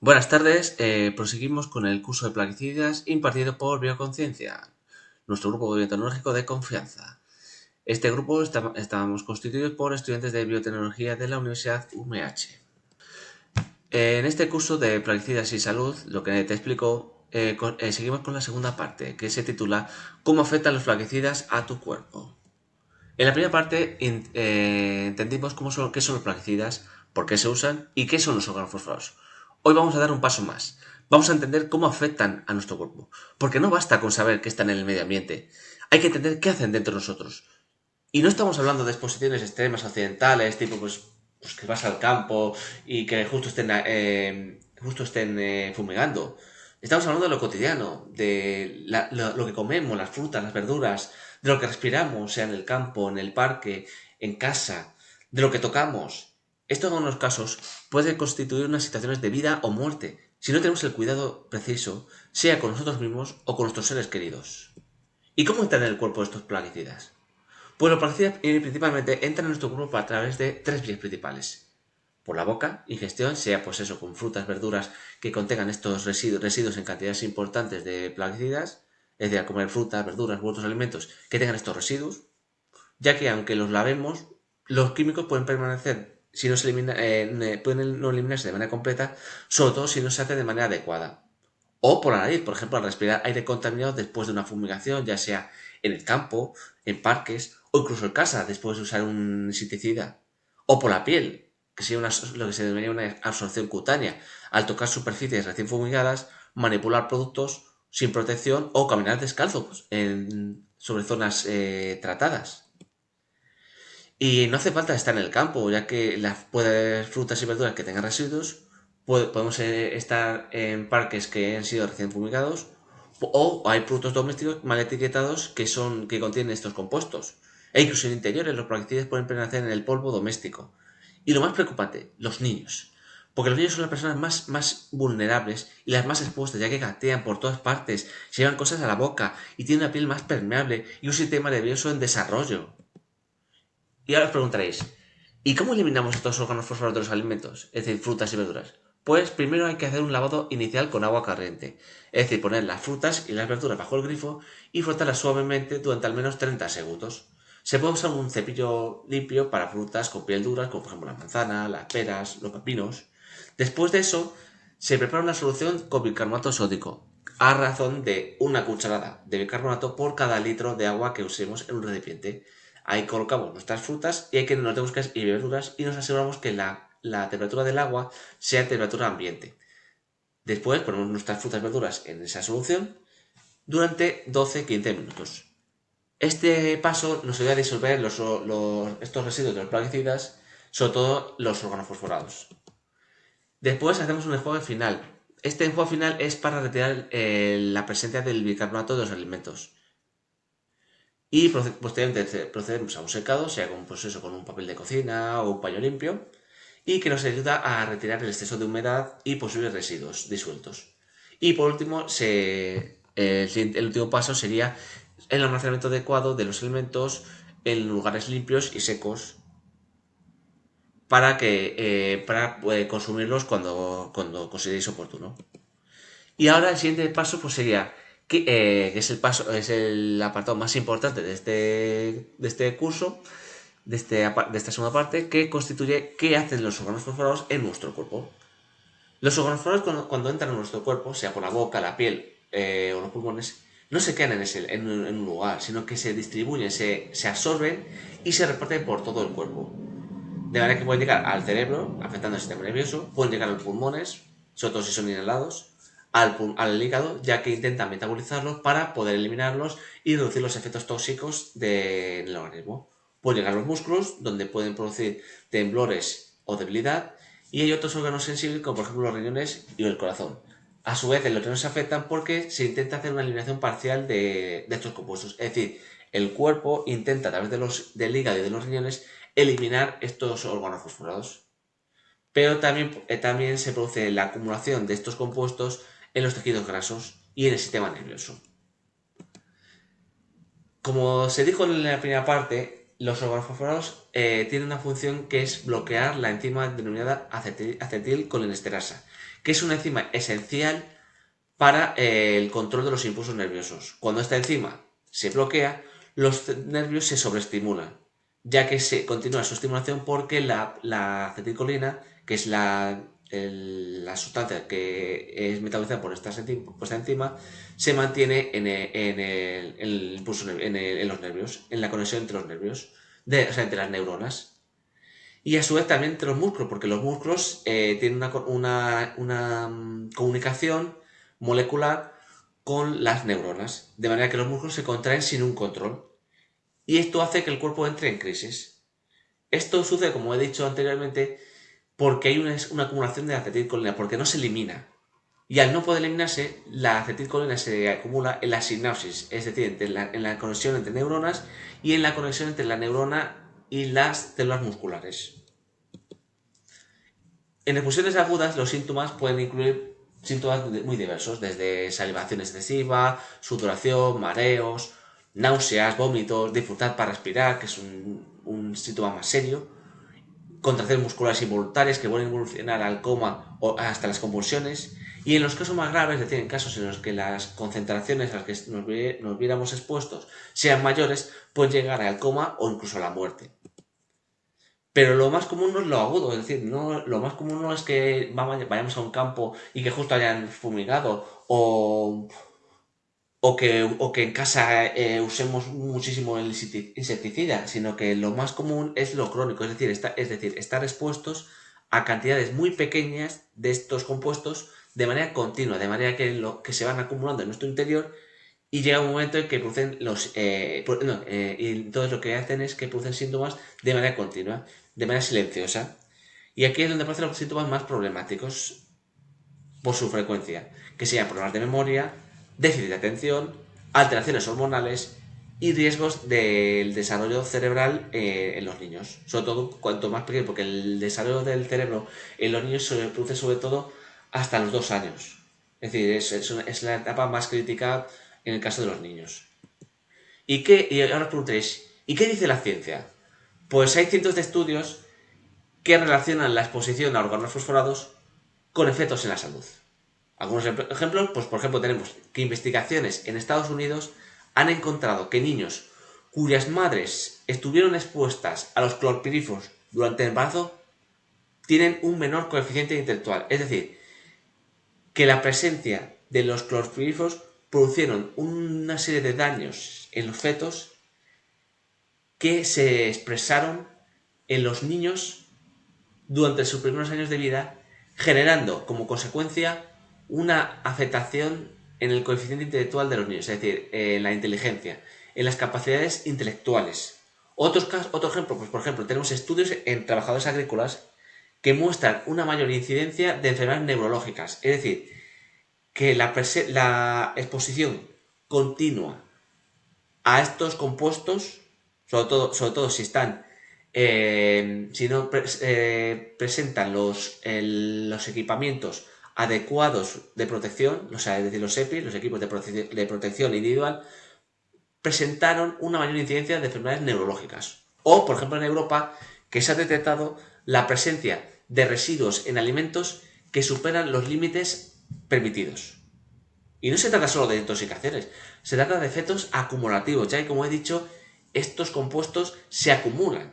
Buenas tardes, proseguimos con el curso de plaguicidas impartido por Bioconciencia, nuestro grupo biotecnológico de confianza. Este grupo estábamos constituidos por estudiantes de biotecnología de la Universidad UMH. En este curso de plaguicidas y salud, lo que te explico, seguimos con la segunda parte, que se titula ¿Cómo afectan los plaguicidas a tu cuerpo? En la primera parte entendimos qué son los plaguicidas, por qué se usan y qué son los organofosforados. Hoy vamos a dar un paso más. Vamos a entender cómo afectan a nuestro cuerpo. Porque no basta con saber que están en el medio ambiente. Hay que entender qué hacen dentro de nosotros. Y no estamos hablando de exposiciones extremas occidentales, tipo pues que vas al campo y que justo estén fumigando. Estamos hablando de lo cotidiano, de lo que comemos, las frutas, las verduras, de lo que respiramos, sea en el campo, en el parque, en casa, de lo que tocamos. Esto en algunos casos puede constituir unas situaciones de vida o muerte si no tenemos el cuidado preciso, sea con nosotros mismos o con nuestros seres queridos. ¿Y cómo entran en el cuerpo estos plaguicidas? Pues los plaguicidas principalmente entran en nuestro cuerpo a través de tres vías principales. Por la boca, ingestión, sea pues eso, con frutas, verduras que contengan estos residuos en cantidades importantes de plaguicidas, es decir, al comer frutas, verduras u otros alimentos que tengan estos residuos, ya que aunque los lavemos, los químicos pueden permanecer, si no se pueden no eliminarse de manera completa, sobre todo si no se hace de manera adecuada. O por la nariz, por ejemplo, al respirar aire contaminado después de una fumigación, ya sea en el campo, en parques o incluso en casa después de usar un insecticida. O por la piel, que sería lo que se denomina una absorción cutánea, al tocar superficies recién fumigadas, manipular productos sin protección o caminar descalzos sobre zonas tratadas. Y no hace falta estar en el campo, ya que puede haber frutas y verduras que tengan residuos, podemos estar en parques que han sido recién fumigados, o hay productos domésticos mal etiquetados que contienen estos compuestos. E incluso en interiores los plaguicidas pueden permanecer en el polvo doméstico. Y lo más preocupante, los niños. Porque los niños son las personas más vulnerables y las más expuestas, ya que gatean por todas partes, se llevan cosas a la boca y tienen una piel más permeable y un sistema nervioso en desarrollo. Y ahora os preguntaréis, ¿y cómo eliminamos estos órganos fosforados de los alimentos? Es decir, frutas y verduras. Pues primero hay que hacer un lavado inicial con agua corriente. Es decir, poner las frutas y las verduras bajo el grifo y frotarlas suavemente durante al menos 30 segundos. Se puede usar un cepillo limpio para frutas con piel dura, como por ejemplo la manzana, las peras, los pepinos. Después de eso, se prepara una solución con bicarbonato sódico, a razón de una cucharada de bicarbonato por cada litro de agua que usemos en un recipiente. Ahí colocamos nuestras frutas y hay que nos tenemos y verduras y nos aseguramos que la temperatura del agua sea temperatura ambiente. Después ponemos nuestras frutas y verduras en esa solución durante 12-15 minutos. Este paso nos ayuda a disolver estos residuos de los plaguicidas, sobre todo los organofosforados. Después hacemos un enjuague final. Este enjuague final es para retirar la presencia del bicarbonato de los alimentos. Y posteriormente procedemos a un secado, sea con un papel de cocina o un paño limpio, y que nos ayuda a retirar el exceso de humedad y posibles residuos disueltos. Y por último, el último paso sería el almacenamiento adecuado de los alimentos en lugares limpios y secos para consumirlos cuando consideréis oportuno. Y ahora el siguiente paso pues sería que es el apartado más importante de este curso, de esta segunda parte, que constituye qué hacen los órganos fosforados en nuestro cuerpo. Los órganos fosforados cuando entran en nuestro cuerpo, sea por la boca, la piel o los pulmones, no se quedan en un lugar, sino que se distribuyen, se absorben y se reparten por todo el cuerpo. De manera que pueden llegar al cerebro, afectando el sistema nervioso, pueden llegar a los pulmones, sobre todo si son inhalados, al hígado, ya que intentan metabolizarlos para poder eliminarlos y reducir los efectos tóxicos del organismo. Pueden llegar a los músculos, donde pueden producir temblores o debilidad, y hay otros órganos sensibles, como por ejemplo los riñones y el corazón. A su vez, los riñones se afectan porque se intenta hacer una eliminación parcial de estos compuestos. Es decir, el cuerpo intenta a través del hígado y de los riñones eliminar estos órganos fosforados. Pero también se produce la acumulación de estos compuestos en los tejidos grasos y en el sistema nervioso. Como se dijo en la primera parte, los organofosforados tienen una función que es bloquear la enzima denominada acetilcolinesterasa, que es una enzima esencial para el control de los impulsos nerviosos. Cuando esta enzima se bloquea, los nervios se sobreestimulan, ya que se continúa su estimulación porque la acetilcolina, que es la sustancia que es metabolizada por esta enzima, se mantiene en el impulso, en los nervios, en la conexión entre los nervios, o sea, entre las neuronas. Y a su vez también entre los músculos, porque los músculos tienen una comunicación molecular con las neuronas, de manera que los músculos se contraen sin un control. Y esto hace que el cuerpo entre en crisis. Esto sucede, como he dicho anteriormente, porque hay una acumulación de acetilcolina, porque no se elimina. Y al no poder eliminarse, la acetilcolina se acumula en la sinapsis, es decir, en la conexión entre neuronas y en la conexión entre la neurona y las células musculares. En explosiones agudas, los síntomas pueden incluir síntomas muy diversos, desde salivación excesiva, sudoración, mareos, náuseas, vómitos, dificultad para respirar, que es un síntoma más serio, contracciones musculares involuntarias que pueden evolucionar al coma o hasta las convulsiones, y en los casos más graves, es decir, en casos en los que las concentraciones a las que nos viéramos expuestos sean mayores, pueden llegar al coma o incluso a la muerte. Pero lo más común no es lo agudo, es decir, no, lo más común no es que vayamos a un campo y que justo hayan fumigado o que en casa usemos muchísimo el insecticida, sino que lo más común es lo crónico, es decir, estar expuestos a cantidades muy pequeñas de estos compuestos de manera continua, de manera que se van acumulando en nuestro interior y llega un momento en que producen y entonces lo que hacen es que producen síntomas de manera continua, de manera silenciosa. Y aquí es donde aparecen los síntomas más problemáticos por su frecuencia, que sean problemas de memoria, déficit de atención, alteraciones hormonales y riesgos del desarrollo cerebral en los niños. Sobre todo cuanto más pequeño, porque el desarrollo del cerebro en los niños se produce sobre todo hasta los 2 años. Es decir, es la etapa más crítica en el caso de los niños. Y ahora os preguntaréis, ¿y qué dice la ciencia? Pues hay cientos de estudios que relacionan la exposición a órganos fosforados con efectos en la salud. Algunos ejemplos, pues por ejemplo tenemos que investigaciones en Estados Unidos han encontrado que niños cuyas madres estuvieron expuestas a los clorpiríferos durante el embarazo tienen un menor coeficiente intelectual. Es decir, que la presencia de los clorpiríferos produjeron una serie de daños en los fetos que se expresaron en los niños durante sus primeros años de vida, generando como consecuencia una afectación en el coeficiente intelectual de los niños, es decir, en la inteligencia, en las capacidades intelectuales. Otro ejemplo, pues por ejemplo, tenemos estudios en trabajadores agrícolas que muestran una mayor incidencia de enfermedades neurológicas, es decir, que la exposición continua a estos compuestos, sobre todo si no presentan los equipamientos adecuados de protección, o sea, es decir, los EPI, los equipos de protección individual, presentaron una mayor incidencia de enfermedades neurológicas. O, por ejemplo, en Europa, que se ha detectado la presencia de residuos en alimentos que superan los límites permitidos. Y no se trata solo de intoxicaciones, se trata de efectos acumulativos, ya que, como he dicho, estos compuestos se acumulan,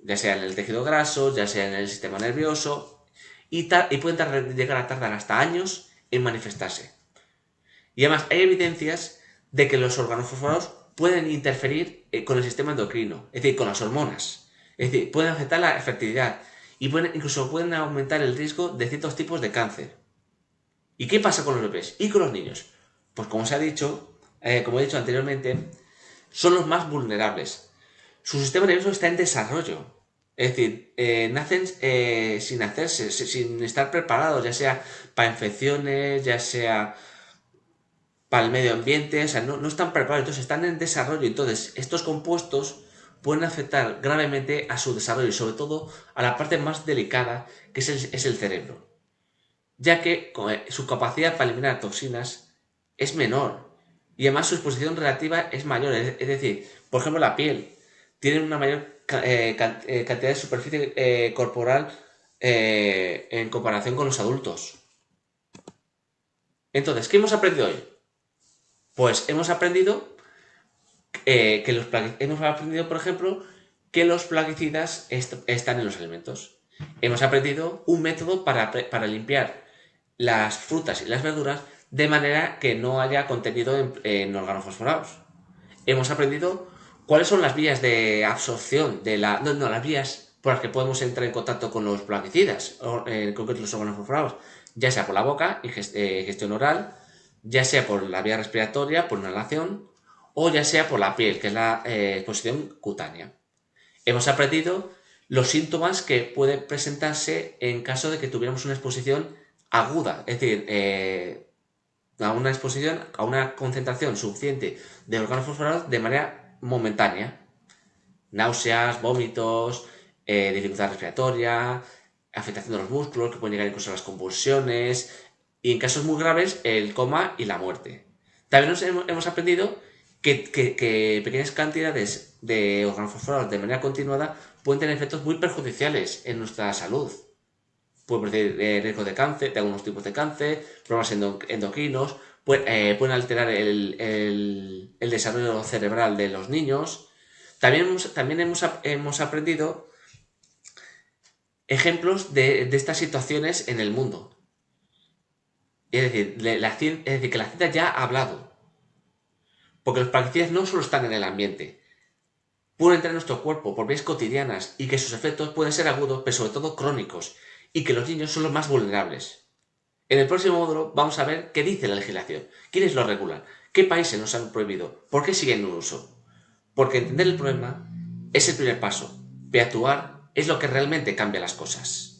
ya sea en el tejido graso, ya sea en el sistema nervioso, y pueden llegar a tardar hasta años en manifestarse. Y además hay evidencias de que los órganos fosforados pueden interferir con el sistema endocrino, es decir, con las hormonas. Es decir, pueden afectar la fertilidad y incluso pueden aumentar el riesgo de ciertos tipos de cáncer. ¿Y qué pasa con los bebés y con los niños? Pues como se ha dicho, como he dicho anteriormente, son los más vulnerables. Su sistema nervioso está en desarrollo. Es decir, nacen sin hacerse, sin estar preparados, ya sea para infecciones, ya sea para el medio ambiente, o sea, no están preparados, entonces están en desarrollo. Entonces, estos compuestos pueden afectar gravemente a su desarrollo y sobre todo a la parte más delicada, que es el cerebro, ya que su capacidad para eliminar toxinas es menor y además su exposición relativa es mayor. Es decir, por ejemplo, la piel tiene una mayor cantidad de superficie corporal en comparación con los adultos. Entonces, ¿qué hemos aprendido hoy? Pues hemos aprendido hemos aprendido, por ejemplo, que los plaguicidas están en los alimentos. Hemos aprendido un método para limpiar las frutas y las verduras de manera que no haya contenido en organofosforados. Hemos aprendido cuáles son las vías de absorción de la... No, las vías por las que podemos entrar en contacto con los plaguicidas, en concreto los organofosforados, ya sea por la boca, gestión oral, ya sea por la vía respiratoria, por inhalación, o ya sea por la piel, que es la exposición cutánea. Hemos aprendido los síntomas que pueden presentarse en caso de que tuviéramos una exposición aguda, es decir, a una exposición, a una concentración suficiente de organofosforados de manera momentánea. Náuseas, vómitos, dificultad respiratoria, afectación de los músculos, que pueden llegar incluso a las convulsiones, y en casos muy graves, el coma y la muerte. También hemos aprendido que pequeñas cantidades de organofosforados de manera continuada pueden tener efectos muy perjudiciales en nuestra salud. Pueden producir riesgo de cáncer, de algunos tipos de cáncer, problemas endocrinos, pueden alterar el desarrollo cerebral de los niños. También hemos aprendido ejemplos de estas situaciones en el mundo. Es decir, que la ciencia ya ha hablado. Porque los plaguicidas no solo están en el ambiente, pueden entrar en nuestro cuerpo por vías cotidianas y que sus efectos pueden ser agudos, pero sobre todo crónicos, y que los niños son los más vulnerables. En el próximo módulo vamos a ver qué dice la legislación, quiénes lo regulan, qué países nos han prohibido, por qué siguen en uso. Porque entender el problema es el primer paso, pero actuar es lo que realmente cambia las cosas.